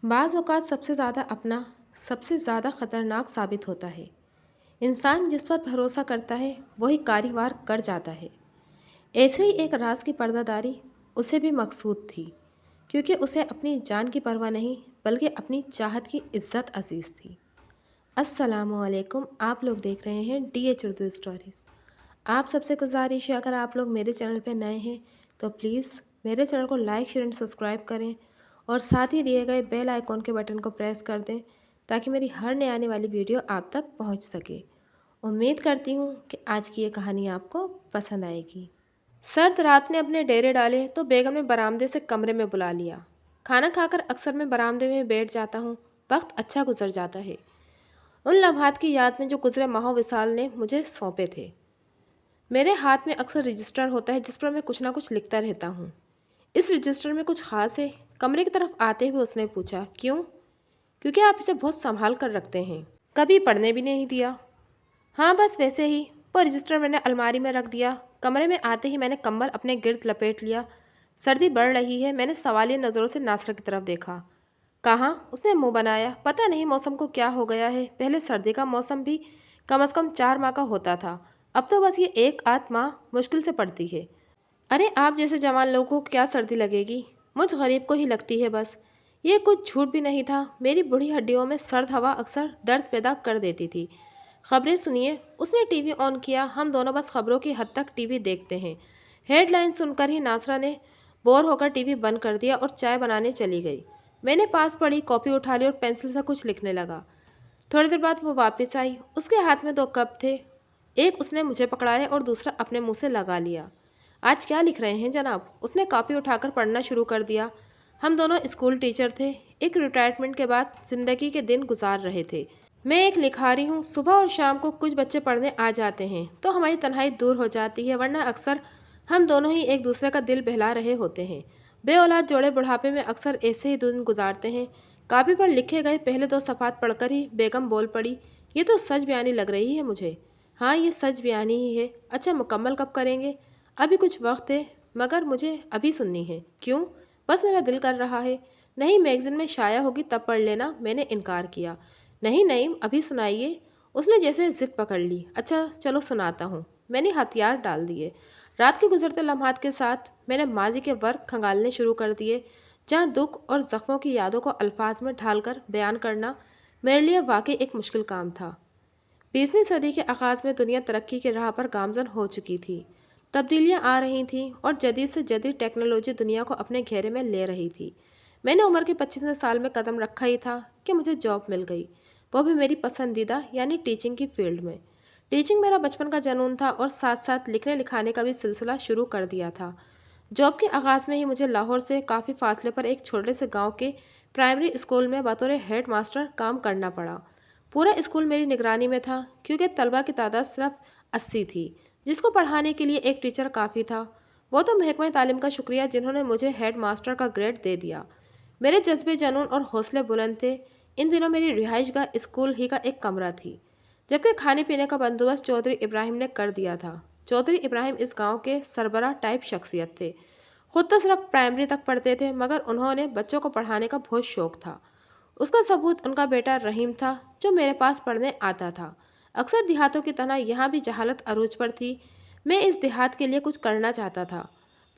بعض औक़ात सबसे ज़्यादा अपना सबसे ज़्यादा ख़तरनाक साबित होता है। इंसान जिस पर भरोसा करता है वही कारीवार कर जाता है। ऐसे ही एक राज की पर्दादारी उसे भी मकसूद थी, क्योंकि उसे अपनी जान की परवाह नहीं बल्कि अपनी चाहत की इज़्ज़त अज़ीज़ थी। अस्सलामुअलैकुम, आप लोग देख रहे हैं DH उर्दू स्टोरीज़। आप सबसे गुजारिश है, अगर आप लोग मेरे चैनल पे नए हैं तो प्लीज़ मेरे चैनल को लाइक शेयर एंड सब्सक्राइब करें और साथ ही दिए गए बेल आइकॉन के बटन को प्रेस कर दें ताकि मेरी हर नई आने वाली वीडियो आप तक पहुंच सके। उम्मीद करती हूँ कि आज की ये कहानी आपको पसंद आएगी। सर्द रात ने अपने डेरे डाले तो बेगम ने बरामदे से कमरे में बुला लिया। खाना खाकर अक्सर मैं बरामदे में बैठ जाता हूँ। वक्त अच्छा गुजर जाता है, उन लम्हात की याद में जो गुजरे माहो विसाल ने मुझे सौंपे थे। मेरे हाथ में अक्सर रजिस्टर होता है जिस पर मैं कुछ ना कुछ लिखता रहता हूँ। इस रजिस्टर में कुछ खास है? कमरे की तरफ आते हुए उसने पूछा। क्यों? क्योंकि आप इसे बहुत संभाल कर रखते हैं, कभी पढ़ने भी नहीं दिया। हाँ, बस वैसे ही। वो रजिस्टर मैंने अलमारी में रख दिया। कमरे में आते ही मैंने कंबल अपने गिर्द लपेट लिया। सर्दी बढ़ रही है। मैंने सवालिया नज़रों से नासर की तरफ देखा। कहाँ? उसने मुंह बनाया। पता नहीं मौसम को क्या हो गया है। पहले सर्दी का मौसम भी कम से कम 4 माह का होता था, अब तो बस ये 1 आध माह मुश्किल से पड़ती है। अरे आप जैसे जवान लोगों को क्या सर्दी लगेगी? मुझ गरीब को ही लगती है बस। ये कुछ झूठ भी नहीं था। मेरी बूढ़ी हड्डियों में सर्द हवा अक्सर दर्द पैदा कर देती थी। खबरें सुनिए। उसने टीवी ऑन किया। हम दोनों बस खबरों की हद तक टीवी देखते हैं। हेडलाइन सुनकर ही नासरा ने बोर होकर टीवी बंद कर दिया और चाय बनाने चली गई। मैंने पास पड़ी कॉपी उठा ली और पेंसिल से कुछ लिखने लगा। थोड़ी देर बाद वो वापस आई। उसके हाथ में 2 कप थे। एक उसने मुझे पकड़ाया और दूसरा अपने मुंह से लगा लिया। आज क्या लिख रहे हैं जनाब? उसने कॉपी उठाकर पढ़ना शुरू कर दिया। हम दोनों स्कूल टीचर थे। एक रिटायरमेंट के बाद ज़िंदगी के दिन गुजार रहे थे। मैं एक लिखारी हूँ। सुबह और शाम को कुछ बच्चे पढ़ने आ जाते हैं तो हमारी तन्हाई दूर हो जाती है, वरना अक्सर हम दोनों ही एक दूसरे का दिल बहला रहे होते हैं। बे औलाद जोड़े बुढ़ापे में अक्सर ऐसे ही दिन गुजारते हैं। कापी पर लिखे गए पहले 2 सफ़ात पढ़कर ही बेगम बोल पड़ी। ये तो सच बयानी लग रही है मुझे। हाँ, ये सच बयानी ही है। अच्छा, मुकम्मल कब करेंगे? अभी कुछ वक्त है, मगर मुझे अभी सुननी है। क्यों? बस मेरा दिल कर रहा है। नहीं, मैगज़ीन में शाया होगी तब पढ़ लेना। मैंने इनकार किया। नहीं नहीं, अभी सुनाइए। उसने जैसे जिद पकड़ ली। अच्छा चलो सुनाता हूँ। मैंने हथियार डाल दिए। रात के गुजरते लम्हात के साथ मैंने माजी के वर्क खंगालने शुरू कर दिए, जहाँ दुख और ज़ख्मों की यादों को अल्फाज में ढालकर बयान करना मेरे लिए वाकई एक मुश्किल काम था। 20वीं सदी के आगाज़ में दुनिया तरक्की के राह पर गामज़न हो चुकी थी। तब्दीलियाँ आ रही थीं और जदीद से जदीद टेक्नोलॉजी दुनिया को अपने घेरे में ले रही थी। मैंने उम्र के 25वें साल में कदम रखा ही था कि मुझे जॉब मिल गई, वो भी मेरी पसंदीदा यानी टीचिंग की फील्ड में। टीचिंग मेरा बचपन का जुनून था और साथ साथ लिखने लिखाने का भी सिलसिला शुरू कर दिया था। जॉब के आगाज़ में ही मुझे लाहौर से काफ़ी फासले पर एक छोटे से गांव के प्राइमरी स्कूल में बतौर हेड मास्टर काम करना पड़ा। पूरा स्कूल मेरी निगरानी में था, क्योंकि तलबा की तादाद सिर्फ 80 थी, जिसको पढ़ाने के लिए एक टीचर काफ़ी था। वो तो महकमा तालीम का शुक्रिया जिन्होंने मुझे हेड मास्टर का ग्रेड दे दिया। मेरे जज्बे, जुनून और हौसले बुलंद थे। इन दिनों मेरी रिहाइशगाह स्कूल ही का एक कमरा थी, जबकि खाने पीने का बंदोबस्त चौधरी इब्राहिम ने कर दिया था। चौधरी इब्राहिम इस गांव के सरबराह टाइप शख्सियत थे। खुद तो सिर्फ प्राइमरी तक पढ़ते थे, मगर उन्होंने बच्चों को पढ़ाने का बहुत शौक था। उसका सबूत उनका बेटा रहीम था, जो मेरे पास पढ़ने आता था। अक्सर देहातों की तरह यहाँ भी जहालत अरूज पर थी। मैं इस देहात के लिए कुछ करना चाहता था।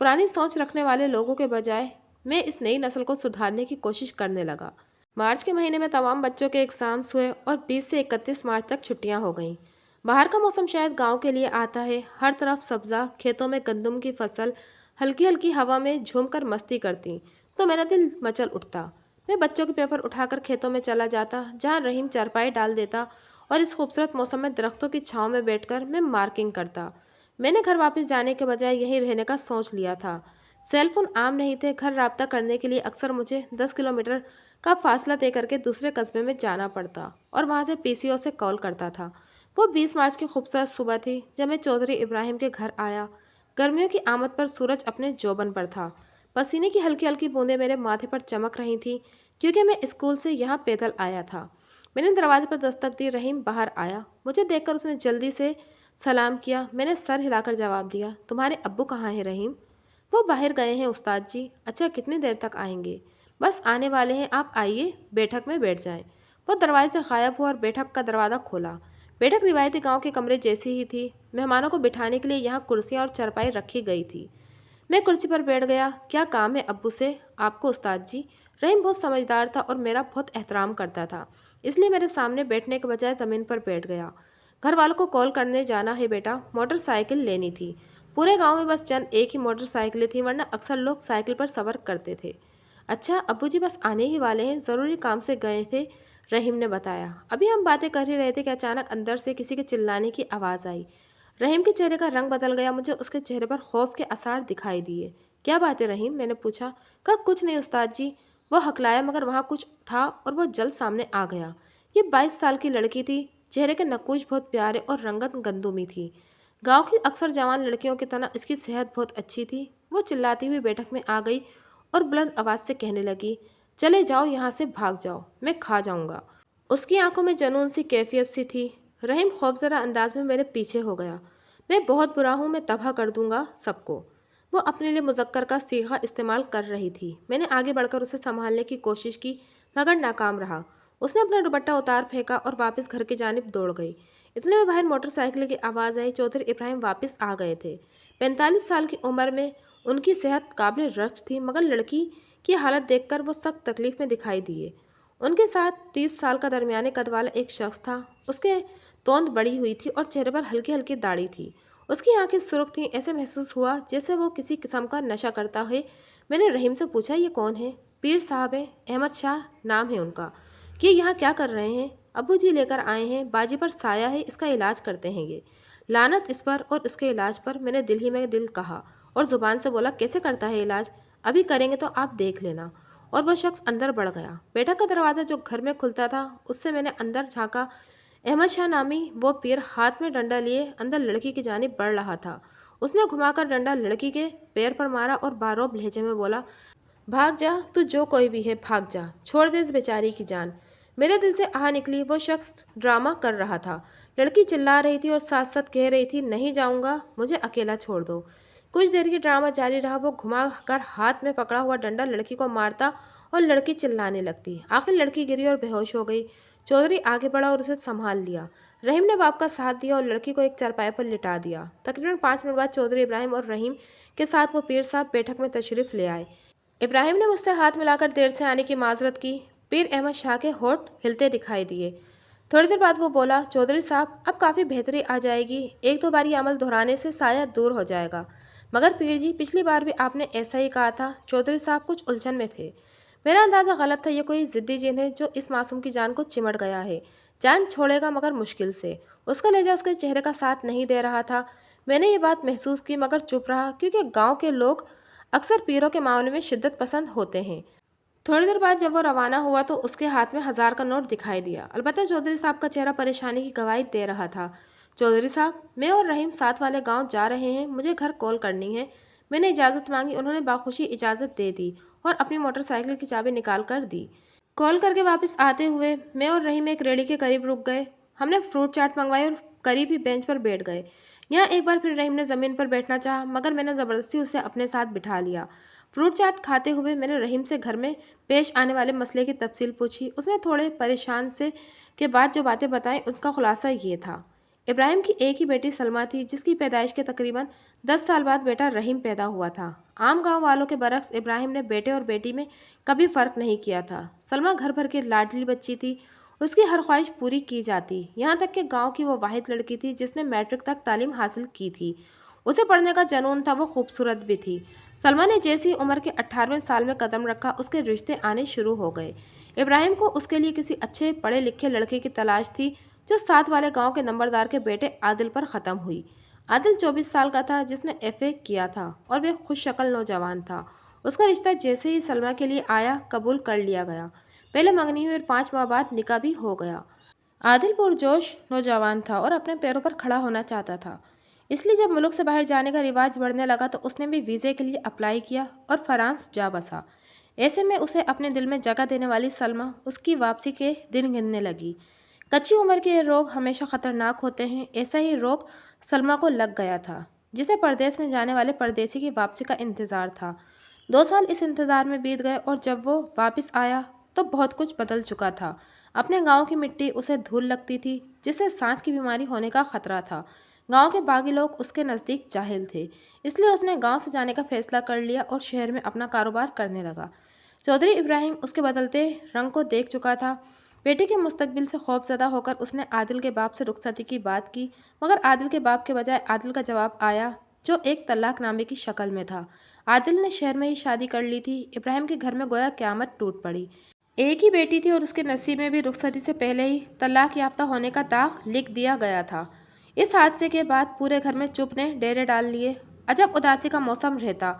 पुरानी सोच रखने वाले लोगों के बजाय मैं इस नई नस्ल को सुधारने की कोशिश करने लगा। मार्च के महीने में तमाम बच्चों के एग्ज़ाम्स हुए और 20 से 31 मार्च तक छुट्टियां हो गईं। बाहर का मौसम शायद गांव के लिए आता है। हर तरफ सब्ज़ा, खेतों में गंदम की फसल हल्की हल्की हवा में झूमकर मस्ती करती तो मेरा दिल मचल उठता। मैं बच्चों के पेपर उठाकर खेतों में चला जाता, जहाँ रहीम चारपाई डाल देता और इस खूबसूरत मौसम में दरख्तों की छाँव में बैठकर मैं मार्किंग करता। मैंने घर वापस जाने के बजाय यहीं रहने का सोच लिया था। सेल फोन आम नहीं थे। घर राब्ता करने के लिए अक्सर मुझे 10 किलोमीटर का फासला तय करके दूसरे कस्बे में जाना पड़ता और वहाँ से PCO से कॉल करता था। वो 20 मार्च की खूबसूरत सुबह थी जब मैं चौधरी इब्राहिम के घर आया। गर्मियों की आमद पर सूरज अपने जोबन पर था। पसीने की हल्की हल्की बूंदें मेरे माथे पर चमक रही थीं, क्योंकि मैं स्कूल से यहाँ पैदल आया था। मैंने दरवाजे पर दस्तक दी। रहीम बाहर आया। मुझे देखकर उसने जल्दी से सलाम किया। मैंने सर हिलाकर जवाब दिया, तुम्हारे अब्बू कहाँ हैं रहीम? वो बाहर गए हैं उस्ताद जी। अच्छा, कितनी देर तक आएंगे? बस आने वाले हैं, आप आइए, बैठक में बैठ जाएं। वो दरवाजे से गायब हुआ और बैठक का दरवाज़ा खोला। बैठक रिवायती गांव के कमरे जैसी ही थी। मेहमानों को बिठाने के लिए यहाँ कुर्सियाँ और चारपाई रखी गई थी। मैं कुर्सी पर बैठ गया। क्या काम है अब्बू से? आपको उस्ताद जी। रहीम बहुत समझदार था और मेरा बहुत एहतराम करता था, इसलिए मेरे सामने बैठने के बजाय ज़मीन पर बैठ गया। घर वालों को कॉल करने जाना है बेटा, मोटरसाइकिल लेनी थी। पूरे गांव में बस चंद एक ही मोटरसाइकिलें थी, वरना अक्सर लोग साइकिल पर सफ़र करते थे। अच्छा अब्बू जी बस आने ही वाले हैं, ज़रूरी काम से गए थे, रहीम ने बताया। अभी हम बातें कर ही रहे थे कि अचानक अंदर से किसी के चिल्लाने की आवाज़ आई। रहीम के चेहरे का रंग बदल गया। मुझे उसके चेहरे पर खौफ के आसार दिखाई दिए। क्या बात है रहीम? मैंने पूछा। कहा कुछ नहीं उस्ताद जी। वो हकलाया, मगर वहाँ कुछ था और वो जल्द सामने आ गया। ये 22 साल की लड़की थी। चेहरे के नकूश बहुत प्यारे और रंगत गंदुमी थी। गांव की अक्सर जवान लड़कियों की तरह इसकी सेहत बहुत अच्छी थी। वो चिल्लाती हुई बैठक में आ गई और बुलंद आवाज़ से कहने लगी, चले जाओ यहाँ से, भाग जाओ, मैं खा जाऊँगा। उसकी आंखों में जनून सी कैफियत सी थी। रहीम खौफजदा अंदाज में मेरे पीछे हो गया। मैं बहुत बुरा हूँ, मैं तबाह कर दूंगा सबको। वो अपने लिए मुज़क्कर का सीगा इस्तेमाल कर रही थी। मैंने आगे बढ़कर उसे संभालने की कोशिश की, मगर नाकाम रहा। उसने अपना दुपट्टा उतार फेंका और वापस घर की जानिब दौड़ गई। इतने में बाहर मोटरसाइकिल की आवाज़ आई। चौधरी इब्राहिम वापस आ गए थे। 45 साल की उम्र में उनकी सेहत काबिल रश्क थी, मगर लड़की की हालत देखकर वो सख्त तकलीफ में दिखाई दिए। उनके साथ 30 साल का दरमियाने कद वाला एक शख्स था। उसके तोंद बड़ी हुई थी और चेहरे पर हल्की हल्की दाढ़ी थी। उसकी आंखें सुर्ख थीं। ऐसे महसूस हुआ जैसे वो किसी किस्म का नशा करता है। मैंने रहीम से पूछा, ये कौन है? पीर साहब हैं, अहमद शाह नाम है उनका। कि यहाँ क्या कर रहे हैं? अब्बू जी लेकर आए हैं, बाजी पर साया है, इसका इलाज करते हैं ये। लानत इस पर और इसके इलाज पर, मैंने दिल ही में दिल कहा और ज़ुबान से बोला, कैसे करता है इलाज? अभी करेंगे तो आप देख लेना। और वह शख्स अंदर बढ़ गया। बैठक का दरवाज़ा जो घर में खुलता था, उससे मैंने अंदर झांका। अहमद शाह नामी वो पीर हाथ में डंडा लिए अंदर लड़की की जानिब बढ़ रहा था। उसने घुमाकर डंडा लड़की के पैर पर मारा और बारोब लहजे में बोला, भाग जा, तू जो कोई भी है, भाग जा, छोड़ दे इस बेचारी की जान। मेरे दिल से आह निकली। वो शख्स ड्रामा कर रहा था। लड़की चिल्ला रही थी और साथ साथ कह रही थी, नहीं जाऊंगा, मुझे अकेला छोड़ दो। कुछ देर की ड्रामा जारी रहा। वो घुमा कर हाथ में पकड़ा हुआ डंडा लड़की को मारता और लड़की चिल्लाने लगती। आखिर लड़की गिरी और बेहोश हो गई। चौधरी आगे बढ़ा और उसे संभाल लिया। रहीम ने बाप का साथ दिया और लड़की को एक चारपाई पर लिटा दिया। तकरीबन 5 मिनट बाद चौधरी इब्राहिम और रहीम के साथ वो पीर साहब बैठक में तशरीफ़ ले आए। इब्राहिम ने मुझसे हाथ मिलाकर देर से आने की माजरत की। पीर अहमद शाह के होठ हिलते दिखाई दिए। थोड़ी देर बाद वो बोला, चौधरी साहब अब काफ़ी बेहतरी आ जाएगी, एक दो बार ये अमल दोहराने से साया दूर हो जाएगा। मगर पीर जी, पिछली बार भी आपने ऐसा ही कहा था। चौधरी साहब कुछ उलझन में थे। मेरा अंदाज़ा गलत था। ये कोई ज़िद्दी जिन है जो इस मासूम की जान को चिमट गया है। जान छोड़ेगा मगर मुश्किल से। उसका लहजा उसके चेहरे का साथ नहीं दे रहा था। मैंने ये बात महसूस की मगर चुप रहा, क्योंकि गांव के लोग अक्सर पीरों के मामले में शिद्दत पसंद होते हैं। थोड़ी देर बाद जब वो रवाना हुआ तो उसके हाथ में 1000 का नोट दिखाई दिया। अलबत्ता चौधरी साहब का चेहरा परेशानी की गवाही दे रहा था। चौधरी साहब, मैं और रहीम साथ वाले गांव जा रहे हैं, मुझे घर कॉल करनी है। मैंने इजाज़त मांगी। उन्होंने बाखुशी इजाज़त दे दी और अपनी मोटरसाइकिल की चाबी निकाल कर दी। कॉल करके वापस आते हुए मैं और रहीम एक रेडी के करीब रुक गए। हमने फ्रूट चाट मंगवाई और करीब ही बेंच पर बैठ गए। यहाँ एक बार फिर रहीम ने ज़मीन पर बैठना चाहा, मगर मैंने ज़बरदस्ती उसे अपने साथ बिठा लिया। फ्रूट चाट खाते हुए मैंने रहीम से घर में पेश आने वाले मसले की तफसील पूछी। उसने थोड़े परेशान से के बाद जो बातें बताई, उनका खुलासा ये था। इब्राहिम की एक ही बेटी सलमा थी, जिसकी पैदाइश के तकरीबन 10 साल बाद बेटा रहीम पैदा हुआ था। आम गांव वालों के बरक्स इब्राहिम ने बेटे और बेटी में कभी फ़र्क नहीं किया था। सलमा घर भर की लाडली बच्ची थी। उसकी हर ख्वाहिश पूरी की जाती, यहाँ तक कि गांव की वो वाहिद लड़की थी जिसने मैट्रिक तक तालीम हासिल की थी। उसे पढ़ने का जुनून था, वो खूबसूरत भी थी। सलमा ने जैसी उम्र के 18वें साल में कदम रखा, उसके रिश्ते आने शुरू हो गए। इब्राहिम को उसके लिए किसी अच्छे पढ़े लिखे लड़के की तलाश थी, जो साथ वाले गांव के नंबरदार के बेटे आदिल पर ख़त्म हुई। आदिल 24 साल का था, जिसने FA किया था और वह खुश शक्ल नौजवान था। उसका रिश्ता जैसे ही सलमा के लिए आया, कबूल कर लिया गया। पहले मंगनी हुई और 5 माह बाद निकाह भी हो गया। आदिल पुरजोश नौजवान था और अपने पैरों पर खड़ा होना चाहता था। इसलिए जब मुल्क से बाहर जाने का रिवाज बढ़ने लगा तो उसने भी वीज़े के लिए अप्लाई किया और फ्रांस जा बसा। ऐसे में उसे अपने दिल में जगह देने वाली सलमा उसकी वापसी के दिन गिनने लगी। कच्ची उम्र के ये रोग हमेशा ख़तरनाक होते हैं। ऐसा ही रोग सलमा को लग गया था, जिसे परदेश में जाने वाले परदेसी की वापसी का इंतज़ार था। 2 سال اس انتظار میں بیت گئے اور جب وہ واپس آیا تو بہت کچھ بدل چکا تھا۔ اپنے گاؤں کی مٹی اسے دھول لگتی تھی جسے سانس کی بیماری ہونے کا خطرہ تھا۔ گاؤں کے باقی لوگ اس کے نزدیک جاہل تھے، اس لیے اس نے گاؤں سے جانے کا فیصلہ کر لیا اور شہر میں اپنا کاروبار کرنے لگا۔ چودھری ابراہیم اس کے بدلتے رنگ کو دیکھ چکا تھا۔ بیٹی کے مستقبل سے خوف زدہ ہو کر اس نے عادل کے باپ سے رخصتی کی بات کی، مگر عادل کے باپ کے بجائے عادل کا جواب آیا جو ایک طلاق نامے کی شکل میں تھا۔ عادل نے شہر میں ہی شادی کر لی تھی۔ ابراہیم کے گھر میں گویا قیامت ٹوٹ پڑی۔ ایک ہی بیٹی تھی اور اس کے نصیب میں بھی رخصتی سے پہلے ہی طلاق یافتہ ہونے کا داغ لکھ دیا گیا تھا۔ اس حادثے کے بعد پورے گھر میں چپ نے ڈیرے ڈال لیے۔ عجب اداسی کا موسم رہتا۔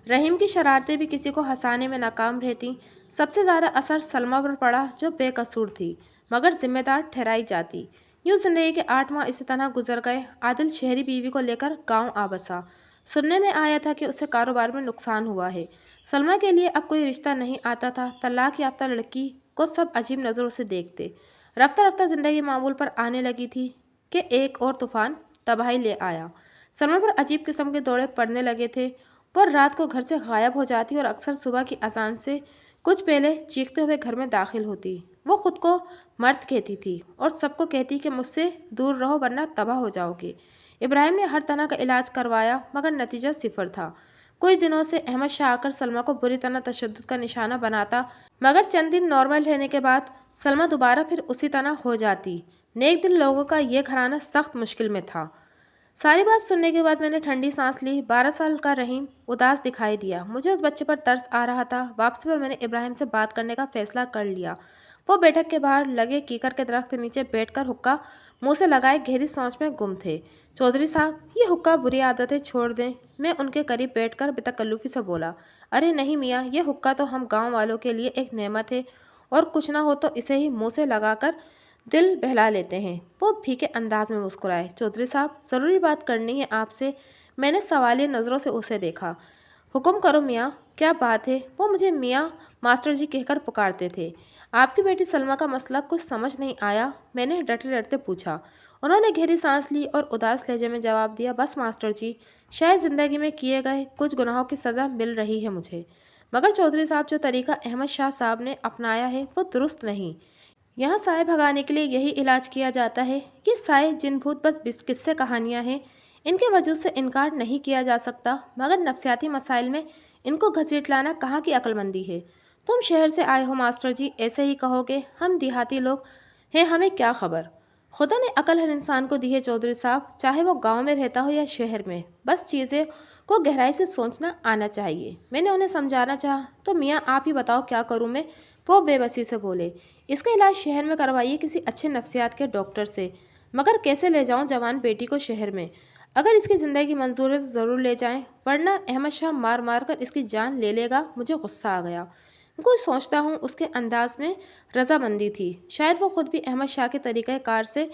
رحیم کی شرارتیں بھی کسی کو ہنسانے میں ناکام رہتی۔ سب سے زیادہ اثر سلمیٰ پر پڑا جو بے قصور تھی مگر ذمہ دار ٹھہرائی جاتی۔ یوں زندگی کے 8 ماہ اسی طرح گزر گئے۔ عادل شہری بیوی کو لے کر گاؤں آ بسا۔ سننے میں آیا تھا کہ اسے کاروبار میں نقصان ہوا ہے۔ سلمیٰ کے لیے اب کوئی رشتہ نہیں آتا تھا۔ طلاق یافتہ لڑکی کو سب عجیب نظروں سے دیکھتے۔ رفتہ رفتہ زندگی معمول پر آنے لگی تھی کہ ایک اور طوفان تباہی لے آیا۔ سلمیٰ پر عجیب قسم کے دوڑے پڑنے لگے تھے۔ وہ رات کو گھر سے غائب ہو جاتی اور اکثر صبح کی اذان سے کچھ پہلے چیختے ہوئے گھر میں داخل ہوتی۔ وہ خود کو مرد کہتی تھی اور سب کو کہتی کہ مجھ سے دور رہو ورنہ تباہ ہو جاؤ گے۔ ابراہیم نے ہر طرح کا علاج کروایا مگر نتیجہ صفر تھا۔ کچھ دنوں سے احمد شاہ آ کر سلمیٰ کو بری طرح تشدد کا نشانہ بناتا مگر چند دن نارمل رہنے کے بعد سلمیٰ دوبارہ پھر اسی طرح ہو جاتی۔ نیک دل لوگوں کا یہ گھرانہ سخت مشکل میں تھا۔ ساری بات سننے کے بعد میں نے ٹھنڈی سانس لی۔ 12 سال کا رحیم اداس دکھائی دیا۔ مجھے اس بچے پر ترس آ رہا تھا۔ واپسی پر میں نے ابراہیم سے بات کرنے کا فیصلہ کر لیا۔ وہ بیٹھک کے باہر لگے کیکر کے درخت کے نیچے بیٹھ کر حقہ منہ سے لگائے گہری سوچ میں گم تھے۔ چودھری صاحب، یہ حقہ بری عادتیں چھوڑ دیں۔ میں ان کے قریب بیٹھ کر بے تکلفی سے بولا۔ ارے نہیں میاں، یہ حقہ تو ہم گاؤں والوں کے لیے ایک نعمت ہے اور کچھ نہ ہو تو اسے ہی منہ سے لگا کر دل بہلا لیتے ہیں۔ وہ پھیکے انداز میں مسکرائے۔ چودھری صاحب، ضروری بات کرنی ہے آپ سے۔ میں نے سوالیہ نظروں سے اسے دیکھا۔ حکم کرو میاں، کیا بات ہے؟ وہ مجھے میاں ماسٹر جی کہہ کر پکارتے تھے۔ آپ کی بیٹی سلمیٰ کا مسئلہ کچھ سمجھ نہیں آیا؟ میں نے ڈرتے ڈرتے پوچھا۔ انہوں نے گہری سانس لی اور اداس لہجے میں جواب دیا، بس ماسٹر جی، شاید زندگی میں کیے گئے کچھ گناہوں کی سزا مل رہی ہے مجھے، مگر چودھری صاحب جو طریقہ احمد شاہ صاحب نے اپنایا ہے وہ درست نہیں۔ یہاں سائے بھگانے کے لیے یہی علاج کیا جاتا ہے۔ یہ سائے جن بھوت بس قصے کہانیاں ہیں، ان کے وجود سے انکار نہیں کیا جا سکتا مگر نفسیاتی مسائل میں ان کو گھسیٹ لانا کہاں کی عقل مندی ہے؟ تم شہر سے آئے ہو ماسٹر جی، ایسے ہی کہو گے، ہم دیہاتی لوگ ہیں، ہمیں کیا خبر؟ خدا نے عقل ہر انسان کو دی ہے چودھری صاحب، چاہے وہ گاؤں میں رہتا ہو یا شہر میں، بس چیزیں کو گہرائی سے سوچنا آنا چاہیے۔ میں نے انہیں سمجھانا چاہا تو میاں آپ ہی بتاؤ کیا کروں میں؟ وہ بے بسی سے بولے، اس کا علاج شہر میں کروائیے کسی اچھے نفسیات کے ڈاکٹر سے، مگر کیسے لے جاؤں جوان بیٹی کو شہر میں؟ اگر اس کی زندگی منظور ہے تو ضرور لے جائیں، ورنہ احمد شاہ مار مار کر اس کی جان لے لے گا۔ مجھے غصہ آ گیا۔ کچھ سوچتا ہوں اس کے انداز میں رضامندی تھی، شاید وہ خود بھی احمد شاہ کے طریقہ کار سے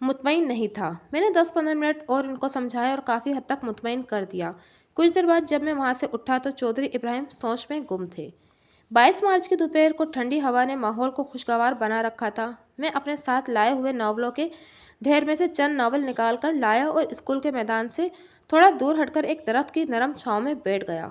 مطمئن نہیں تھا۔ میں نے 10-15 منٹ اور ان کو سمجھایا اور کافی حد تک مطمئن کر دیا۔ کچھ دیر بعد جب میں وہاں سے اٹھا تو چودھری ابراہیم سوچ میں گم تھے۔ 22 مارچ کی دوپہر کو ٹھنڈی ہوا نے ماحول کو خوشگوار بنا رکھا تھا۔ میں اپنے ساتھ لائے ہوئے ناولوں کے ڈھیر میں سے چند ناول نکال کر لایا اور اسکول کے میدان سے تھوڑا دور ہٹ کر ایک درخت کی نرم چھاؤں میں بیٹھ گیا۔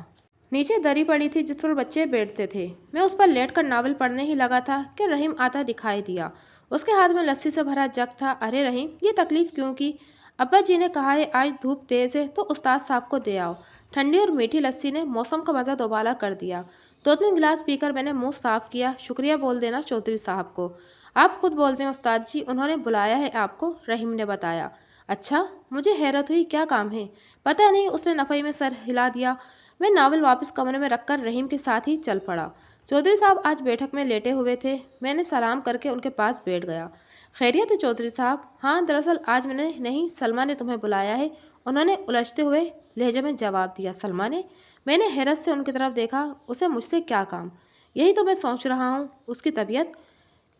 نیچے دری پڑی تھی جس پر بچے بیٹھتے تھے۔ میں اس پر لیٹ کر ناول پڑھنے ہی لگا تھا کہ رحیم آتا دکھائی دیا۔ اس کے ہاتھ میں لسی سے بھرا جگ تھا۔ ارے رحیم، یہ تکلیف کیوں کی؟ ابا جی نے کہا ہے آج دھوپ تیز ہے تو استاد صاحب کو دے آؤ۔ ٹھنڈی اور میٹھی لسی نے موسم کا مزہ دوبالا کر دیا۔ 2-3 گلاس پی کر میں نے منہ صاف کیا۔ شکریہ بول دینا چودھری صاحب کو۔ آپ خود بول دیں استاد جی، انہوں نے بلایا ہے آپ کو، رحیم نے بتایا۔ اچھا، مجھے حیرت ہوئی، کیا کام ہے؟ پتہ نہیں، اس نے نفی میں سر ہلا دیا۔ میں ناول واپس کمرے میں رکھ کر رحیم کے ساتھ ہی چل پڑا۔ چودھری صاحب آج بیٹھک میں لیٹے ہوئے تھے۔ میں نے سلام کر کے ان کے پاس بیٹھ گیا۔ خیریت ہے چودھری صاحب؟ ہاں، دراصل آج میں نے نہیں، سلمیٰ نے تمہیں بلایا ہے، انہوں نے الجھتے ہوئے لہجے میں جواب دیا۔ سلمیٰ نے؟ میں نے حیرت سے ان کی طرف دیکھا۔ اسے مجھ سے کیا کام؟ یہی تو میں سوچ رہا ہوں، اس کی طبیعت؟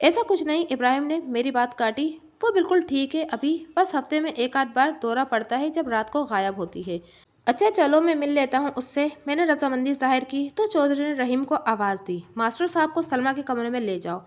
ایسا کچھ نہیں، ابراہیم نے میری بات کاٹی، وہ بالکل ٹھیک ہے ابھی، بس ہفتے میں 1-8 بار دورہ پڑتا ہے جب رات کو غائب ہوتی ہے۔ اچھا چلو میں مل لیتا ہوں اس سے۔ میں نے رضامندی ظاہر کی تو چودھری نے رحیم کو آواز دی، ماسٹر صاحب کو سلمیٰ کے کمرے میں لے جاؤ۔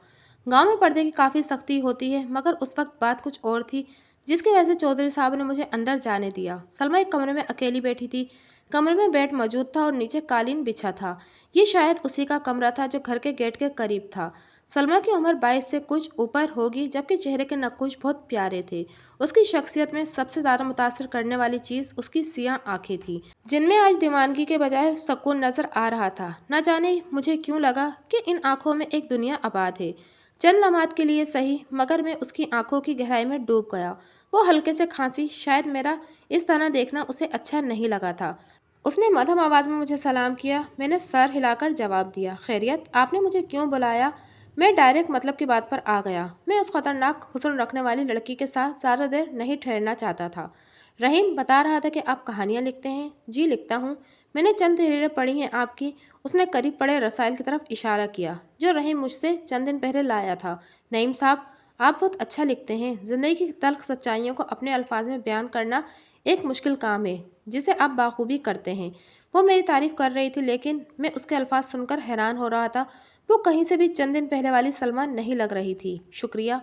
گاؤں میں پردے کی کافی سختی ہوتی ہے مگر اس وقت بات کچھ اور تھی جس کی وجہ سے چودھری صاحب نے مجھے اندر جانے دیا۔ سلمیٰ ایک کمرے میں اکیلی بیٹھی تھی۔ कमरे में बेड मौजूद था और नीचे कालीन बिछा था। ये शायद उसी का कमरा था जो घर के गेट के करीब था। सलमा की उम्र 22 से कुछ ऊपर होगी, जबकि चेहरे के नक्कुश बहुत प्यारे थे। उसकी शख्सियत में सबसे ज़्यादा मुतासिर करने वाली चीज़ उसकी सियाह आंखें थी, जिनमें आज दीवानगी के बजाय सुकून नजर आ रहा था। न जाने मुझे क्यों लगा कि इन आंखों में एक दुनिया आबाद है। चंद लम्हात के लिए सही, मगर मैं उसकी आंखों की गहराई में डूब गया। वो हल्के से खांसी, शायद मेरा इस तरह देखना उसे अच्छा नहीं लगा था। उसने मध्यम आवाज़ में मुझे सलाम किया। मैंने सर हिलाकर जवाब दिया, खैरियत, आपने मुझे क्यों बुलाया? मैं डायरेक्ट मतलब की बात पर आ गया। मैं उस खतरनाक हुस्न रखने वाली लड़की के साथ ज़्यादा देर नहीं ठहरना चाहता था। रहीम बता रहा था कि आप कहानियाँ लिखते हैं। जी लिखता हूँ, मैंने चंद तहरीरें पढ़ी हैं आपकी। उसने करीब पड़े रसाइल की तरफ इशारा किया जो रहीम मुझसे चंद दिन पहले लाया था। नईम साहब, आप बहुत अच्छा लिखते हैं। ज़िंदगी की तल्ख सच्चाइयों को अपने अल्फाज में बयान करना एक मुश्किल काम है, जिसे आप बाखूबी करते हैं। वो मेरी तारीफ़ कर रही थी, लेकिन मैं उसके अल्फाज सुनकर हैरान हो रहा था। वो कहीं से भी चंद दिन पहले वाली सलमा नहीं लग रही थी। शुक्रिया।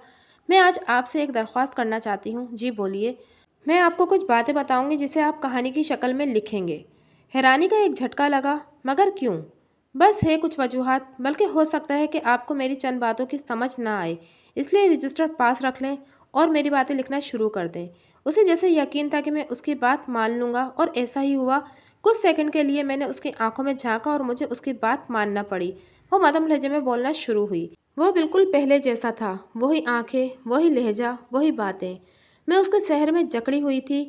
मैं आज आपसे एक दरख्वास्त करना चाहती हूँ। जी बोलिए। मैं आपको कुछ बातें बताऊंगी जिसे आप कहानी की शक्ल में लिखेंगे। हैरानी का एक झटका लगा, मगर क्यों? बस है कुछ वजूहात, बल्कि हो सकता है कि आपको मेरी चंद बातों की समझ ना आए, इसलिए रजिस्टर पास रख लें और मेरी बातें लिखना शुरू कर दें। उसे जैसे यकीन था कि मैं उसकी बात मान लूँगा, और ऐसा ही हुआ। कुछ सेकंड के लिए मैंने उसकी आंखों में झांका और मुझे उसकी बात मानना पड़ी। वो मध्यम लहजे में बोलना शुरू हुई। वो बिल्कुल पहले जैसा था, वही आंखें, वही लहजा, वही बातें। मैं उसके शहर में जकड़ी हुई थी।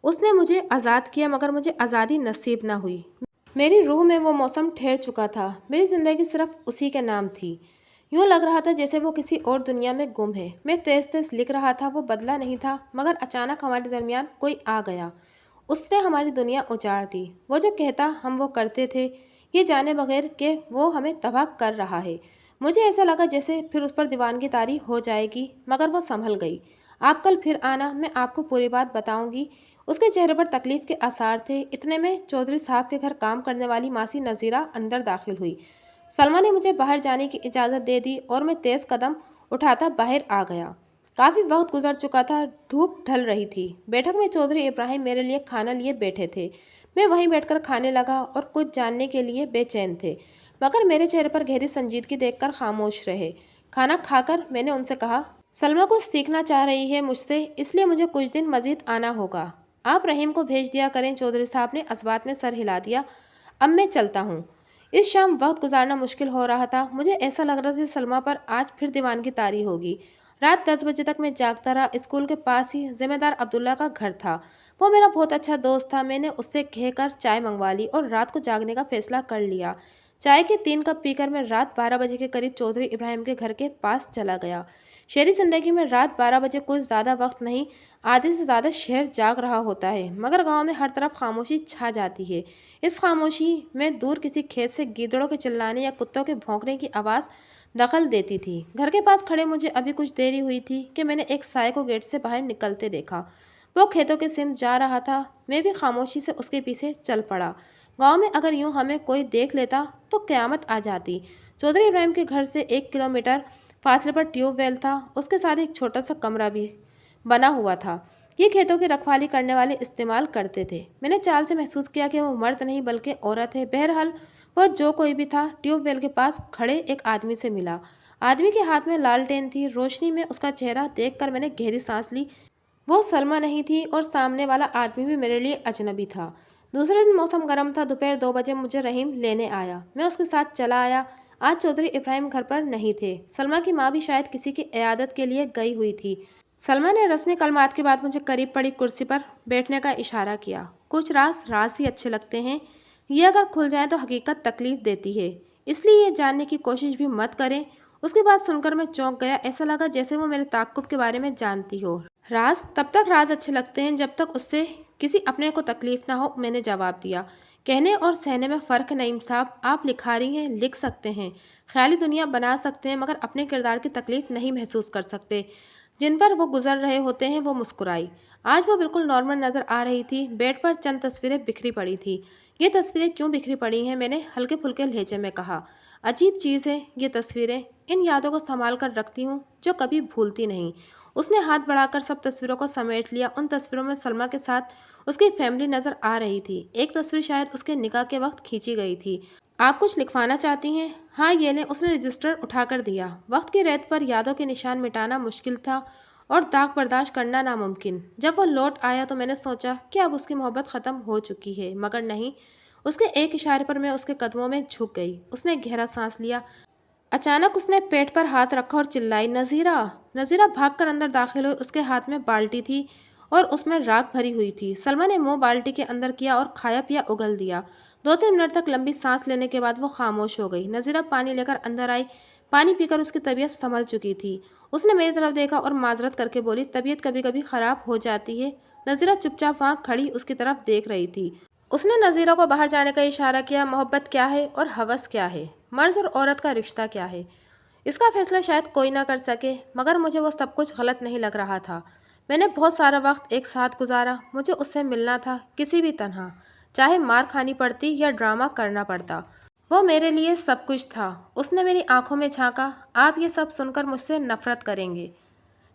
उसने मुझे आज़ाद किया, मगर मुझे आज़ादी नसीब ना हुई। मेरी रूह में वो मौसम ठहर चुका था। मेरी ज़िंदगी सिर्फ उसी के नाम थी। यूँ लग रहा था जैसे वो किसी और दुनिया में गुम है। मैं तेज़ तेज़ लिख रहा था, वो बदला नहीं था, मगर अचानक हमारे दरमियान कोई आ गया। उसने हमारी दुनिया उजाड़ दी। वो जो कहता हम वो करते थे, ये जाने बगैर कि वो हमें तबाह कर रहा है। मुझे ऐसा लगा जैसे फिर उस पर दीवानगी तारी हो जाएगी, मगर वो संभल गई। आप कल फिर आना, मैं आपको पूरी बात बताऊंगी। उसके चेहरे पर तकलीफ के आसार थे। इतने में चौधरी साहब के घर काम करने वाली मासी नज़ीरा अंदर दाखिल हुई। सलमा ने मुझे बाहर जाने की इजाज़त दे दी और मैं तेज़ कदम उठाता बाहर आ गया। काफ़ी वक्त गुजर चुका था, धूप ढल रही थी। बैठक में चौधरी इब्राहिम मेरे लिए खाना लिए बैठे थे। मैं वहीं बैठकर खाने लगा और कुछ जानने के लिए बेचैन थे, मगर मेरे चेहरे पर गहरी संजीदगी देखकर खामोश रहे। खाना खाकर मैंने उनसे कहा, सलमा कुछ सीखना चाह रही है मुझसे, इसलिए मुझे कुछ दिन मज़ीद आना होगा। आप रहीम को भेज दिया करें। चौधरी साहब ने असबात में सर हिला दिया। अब मैं चलता हूँ। इस शाम वक्त गुजारना मुश्किल हो रहा था। मुझे ऐसा लग रहा था कि सलमा पर आज फिर दीवानगी तारी होगी। रात 10 बजे तक मैं जागता रहा। स्कूल के पास ही जिम्मेदार अब्दुल्ला का घर था। वो मेरा बहुत अच्छा दोस्त था। मैंने उससे कहकर चाय मंगवा ली और रात को जागने का फैसला कर लिया। चाय के 3 कप पीकर मैं रात 12 बजे के करीब चौधरी इब्राहिम के घर के पास चला गया। शहरी ज़िंदगी में रात 12 बजे कुछ ज़्यादा वक्त नहीं, आधे से ज़्यादा शहर जाग रहा होता है, मगर गांव में हर तरफ खामोशी छा जाती है। इस खामोशी में दूर किसी खेत से गीदड़ों के चिल्लाने या कुत्तों के भौंकने की आवाज़ दखल देती थी। घर के पास खड़े मुझे अभी कुछ देरी हुई थी कि मैंने एक साय को गेट से बाहर निकलते देखा। वो खेतों के सिमत जा रहा था। मैं भी खामोशी से उसके पीछे चल पड़ा। गांव में अगर यूं हमें कोई देख लेता तो क़यामत आ जाती। चौधरी इब्राहिम के घर से 1 किलोमीटर फासले पर ट्यूबवेल था। उसके साथ एक छोटा सा कमरा भी बना हुआ था। ये खेतों की रखवाली करने वाले इस्तेमाल करते थे। मैंने चाल से महसूस किया कि वो मर्द नहीं बल्कि औरत है। बहरहाल वह जो कोई भी था, ट्यूबवेल के पास खड़े एक आदमी से मिला। आदमी के हाथ में लालटेन थी। रोशनी में उसका चेहरा देखकर मैंने गहरी सांस ली। वो सलमा नहीं थी और सामने वाला आदमी भी मेरे लिए अजनबी था। दूसरे दिन मौसम गर्म था। दोपहर 2 बजे मुझे रहीम लेने आया। मैं उसके साथ चला आया। आज चौधरी इब्राहिम घर पर नहीं थे। सलमा की माँ भी शायद किसी की इयादत के लिए गई हुई थी। सलमा ने रस्मी कलमात के बाद मुझे करीब पड़ी कुर्सी पर बैठने का इशारा किया। कुछ राज राज ही अच्छे लगते हैं। ये अगर खुल जाए तो हकीकत तकलीफ देती है, इसलिए ये जानने की कोशिश भी मत करें। उसकी बात सुनकर मैं चौंक गया। ऐसा लगा जैसे वो मेरे ताक़ुब के बारे में जानती हो। राज तब तक राज अच्छे लगते हैं जब तक उससे किसी अपने को तकलीफ ना हो, मैंने जवाब दिया। कहने और सहने में फ़र्क। नईम साहब, आप लिखारी हैं, लिख सकते हैं, ख्याली दुनिया बना सकते हैं, मगर अपने किरदार की तकलीफ नहीं महसूस कर सकते जिन पर वो गुजर रहे होते हैं। वो मुस्कुराई। आज वो बिल्कुल नॉर्मल नज़र आ रही थी। बेड पर चंद तस्वीरें बिखरी पड़ी थी। ये तस्वीरें क्यों बिखरी पड़ी हैं? मैंने हल्के फुल्के लहजे में कहा। अजीब चीज़ है ये तस्वीरें, इन यादों को संभाल कर रखती हूँ जो कभी भूलती नहीं। उसने हाथ बढ़ाकर सब तस्वीरों को समेट लिया। उन तस्वीरों में सलमा के साथ उसकी फैमिली नजर आ रही थी। एक तस्वीर शायद उसके निकाह के वक्त खींची गई थी। आप कुछ लिखवाना चाहती हैं? हाँ, ये लें। उसने रजिस्टर उठाकर दिया। वक्त की रेत पर यादों के निशान मिटाना मुश्किल था और दाग बर्दाश्त करना नामुमकिन। जब वो लौट आया तो मैंने सोचा कि अब उसकी मोहब्बत ख़त्म हो चुकी है, मगर नहीं। उसके एक इशारे पर मैं उसके कदमों में झुक गई। उसने गहरा सांस लिया। अचानक उसने पेट पर हाथ रखा और चिल्लाई, नज़ीरा। नज़ीरा भागकर अंदर दाखिल हुई। उसके हाथ में बाल्टी थी और उसमें राख भरी हुई थी। सलमा ने मुंह बाल्टी के अंदर किया और खाया पिया उगल दिया। 2-3 मिनट तक लंबी सांस लेने के बाद वो खामोश हो गई। नज़ीरा पानी लेकर अंदर आई। पानी पीकर उसकी तबीयत संभल चुकी थी। उसने मेरी तरफ देखा और माजरत करके बोली, तबीयत कभी कभी ख़राब हो जाती है। नज़ीरा चुपचाप वहाँ खड़ी उसकी तरफ देख रही थी। उसने नज़ीरा को बाहर जाने का इशारा किया। मोहब्बत क्या है और हवस क्या है? मर्द और औरत का रिश्ता क्या है? इसका फैसला शायद कोई ना कर सके, मगर मुझे वो सब कुछ गलत नहीं लग रहा था। मैंने बहुत सारा वक्त एक साथ गुजारा। मुझे उससे मिलना था, किसी भी तरह, चाहे मार खानी पड़ती या ड्रामा करना पड़ता। वो मेरे लिए सब कुछ था। उसने मेरी आंखों में झांका। आप ये सब सुनकर मुझसे नफरत करेंगे।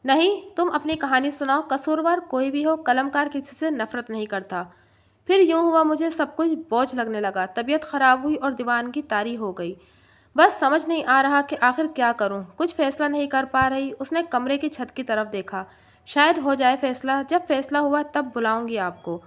नहीं, तुम अपनी कहानी सुनाओ। कसूरवार कोई भी हो, कलमकार किसी से नफरत नहीं करता। फिर यूं हुआ, मुझे सब कुछ बोझ लगने लगा। तबीयत खराब हुई और दीवानगी तारी हो गई। बस समझ नहीं आ रहा कि आखिर क्या करूं। कुछ फैसला नहीं कर पा रही। उसने कमरे की छत की तरफ देखा। शायद हो जाए फैसला। जब फैसला हुआ तब बुलाऊंगी आपको।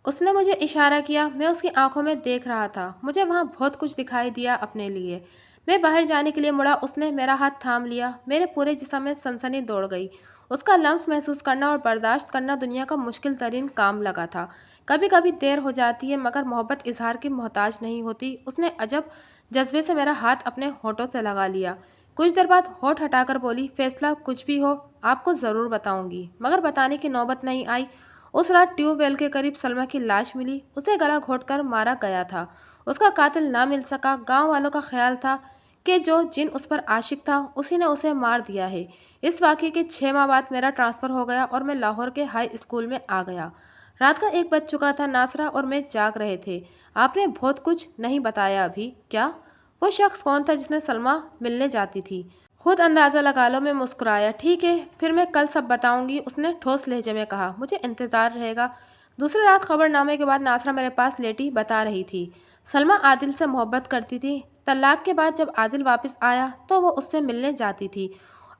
उसने मुझे इशारा किया। मैं उसकी आंखों में देख रहा था। मुझे वहाँ बहुत कुछ दिखाई दिया अपने लिए। मैं बाहर जाने के लिए मुड़ा। उसने मेरा हाथ थाम लिया। मेरे पूरे जिस्म में सनसनी दौड़ गई। उसका लम्स महसूस करना और बर्दाश्त करना दुनिया का मुश्किल तरीन काम लगा था। कभी कभी देर हो जाती है, मगर मोहब्बत इजहार की मोहताज नहीं होती। उसने अजब जज्बे से मेरा हाथ अपने होठों से लगा लिया। कुछ देर बाद होठ हटाकर बोली, फैसला कुछ भी हो, आपको ज़रूर बताऊंगी। मगर बताने की नौबत नहीं आई। उस रात ट्यूबवेल के करीब सलमा की लाश मिली। उसे गला घोंटकर मारा गया था। उसका कातिल ना मिल सका। गांव वालों का ख्याल था कि जो जिन उस पर आशिक था उसी ने उसे मार दिया है। इस वाक़ये के 6 माह बाद मेरा ट्रांसफ़र हो गया और मैं लाहौर के हाई स्कूल में आ गया। रात का 1 बज चुका था। नासरा और मैं जाग रहे थे। आपने बहुत कुछ नहीं बताया अभी। क्या? वो शख्स कौन था जिसने सलमा मिलने जाती थी? खुद अंदाज़ा लगा लो। मैं मुस्कुराया। ठीक है, फिर मैं कल सब बताऊंगी। उसने ठोस लहजे में कहा। मुझे इंतज़ार रहेगा। दूसरी रात खबरनामे के बाद नासरा मेरे पास लेटी बता रही थी, सलमा आदिल से मोहब्बत करती थी। तलाक के बाद जब आदिल वापस आया तो वो उससे मिलने जाती थी।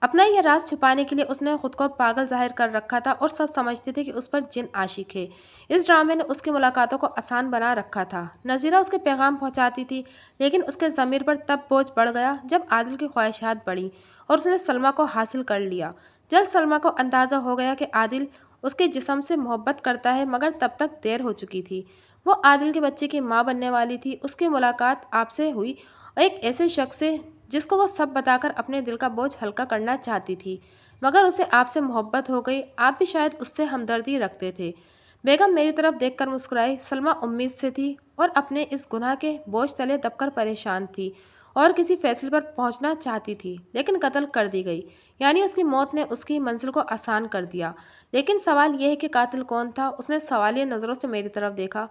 अपना यह राज छुपाने के लिए उसने खुद को पागल जाहिर कर रखा था और सब समझते थे कि उस पर जिन आशिक है। इस ड्रामे ने उसकी मुलाकातों को आसान बना रखा था। नज़ीरा उसके पैगाम पहुंचाती थी, लेकिन उसके ज़मीर पर तब बोझ बढ़ गया जब आदिल की ख्वाहिशात बढ़ी और उसने सलमा को हासिल कर लिया। जल्द सलमा को अंदाज़ा हो गया कि आदिल उसके जिस्म से मोहब्बत करता है, मगर तब तक देर हो चुकी थी। वो आदिल के बच्चे की माँ बनने वाली थी। उसकी मुलाकात आपसे हुई, एक ऐसे शख्स से जिसको वो सब बताकर अपने दिल का बोझ हल्का करना चाहती थी, मगर उसे आपसे मोहब्बत हो गई। आप भी शायद उससे हमदर्दी रखते थे। बेगम मेरी तरफ देखकर मुस्कुराई। सलमा उम्मीद से थी और अपने इस गुनाह के बोझ तले दबकर परेशान थी और किसी फैसले पर पहुंचना चाहती थी, लेकिन कत्ल कर दी गई। यानी उसकी मौत ने उसकी मंजिल को आसान कर दिया। लेकिन सवाल यह है कि कातिल कौन था? उसने सवालिया नज़रों से मेरी तरफ देखा।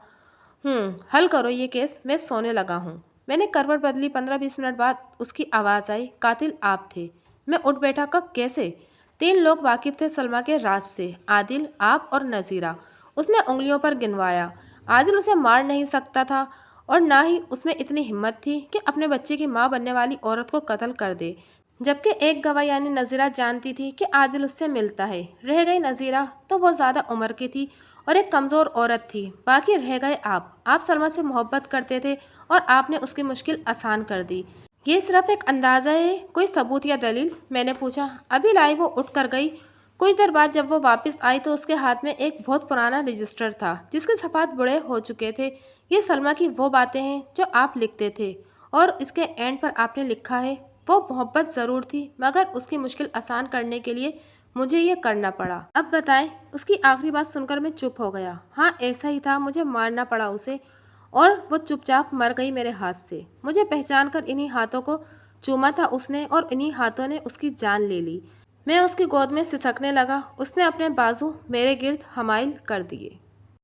हल करो ये केस, मैं सोने लगा हूँ। मैंने करवट बदली। 15-20 मिनट बाद उसकी आवाज़ आई, कातिल आप थे। मैं उठ बैठा। कब? कैसे? 3 लोग वाकिफ थे सलमा के राज से, आदिल, आप और नज़ीरा। उसने उंगलियों पर गिनवाया। आदिल उसे मार नहीं सकता था और ना ही उसमें इतनी हिम्मत थी कि अपने बच्चे की माँ बनने वाली औरत को कत्ल कर दे। जबकि एक गवाह यानी नज़ीरा जानती थी कि आदिल उससे मिलता है। रह गई नज़ीरा तो वो ज़्यादा उम्र की थी और एक कमज़ोर औरत थी। बाकी रह गए आप सलमा से मोहब्बत करते थे और आपने उसकी मुश्किल आसान कर दी। ये सिर्फ एक अंदाज़ा है, कोई सबूत या दलील? मैंने पूछा। अभी लाई। वो उठ कर गई। कुछ देर बाद जब वो वापस आई तो उसके हाथ में एक बहुत पुराना रजिस्टर था जिसके सफ़ात बड़े हो चुके थे। ये सलमा की वो बातें हैं जो आप लिखते थे और इसके एंड पर आपने लिखा है, वो मोहब्बत ज़रूर थी, मगर उसकी मुश्किल आसान करने के लिए मुझे ये करना पड़ा। अब बताएं। उसकी आखिरी बात सुनकर मैं चुप हो गया। हाँ, ऐसा ही था। मुझे मारना पड़ा उसे और वो चुपचाप मर गई मेरे हाथ से। मुझे पहचान कर इन्हीं हाथों को चूमा था उसने और इन्हीं हाथों ने उसकी जान ले ली। मैं उसकी गोद में सिसकने लगा। उसने अपने बाजू मेरे गिर्द हमाइल कर दिए।